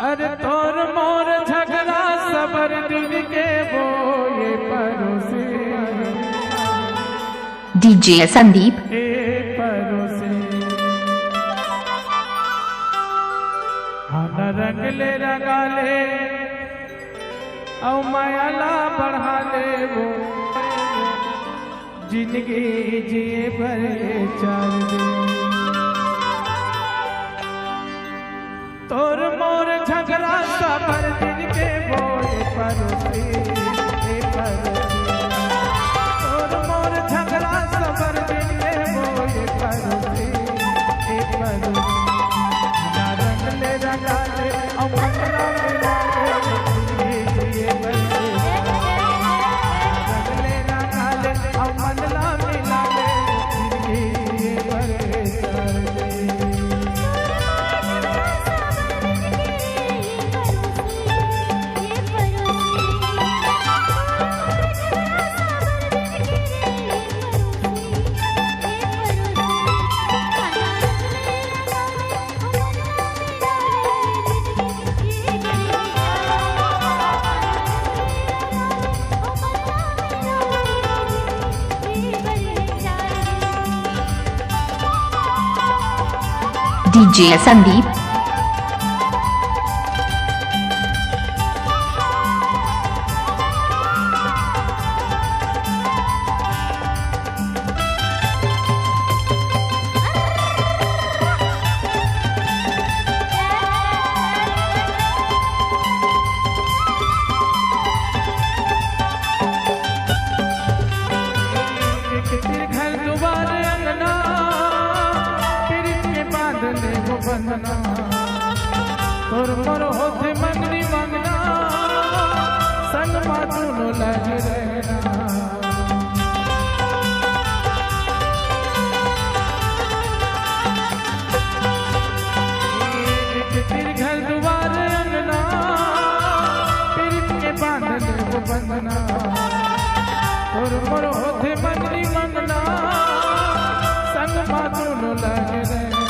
अरे तोर मोर झगड़ा सबर दिन के बोए परोसे डीजे संदीप परोसे हाँ रंग ले रंगा ले औ मायाला बढ़ा ले वो जिंदगी जिए भरे चार दिन तोर मोर झगड़ा सबर दिन के बोए परोसे तोर मोर झगड़ा सबर दिन के बोए परोसे रंग ले रंगा ले अमला मिला ले रंग ले रंगा ले अमला मिला ले डीजे संदीप घर दोबारे अंगना बंधना तोर मोर होते मंगनी मंगना संग मातूनो लग रहना तेरे घर दुआर अंगना पीरित के बांधने वो बंधना तोर मोर होते मंगनी मंगना संग मातूनो लग रहना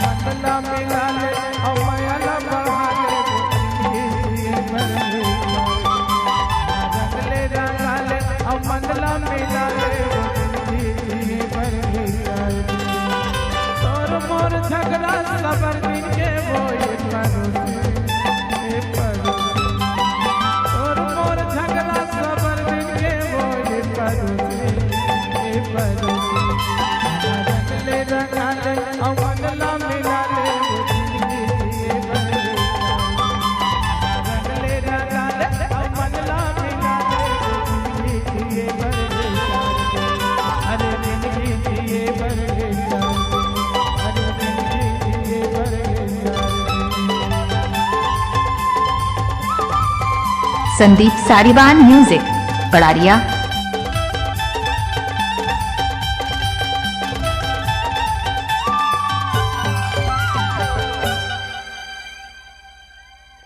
मंगला मिला ले और मायाला बढ़ा ले रंग ले रंगा ले और मंगला मिला ले तोर मोर झगड़ा सबर दिन के बोए तोर मोर झगड़ा सबर दिन के बोए रंग ले रंगा ले और मंगला मिला संदीप सारीवान म्यूजिक पड़ारिया।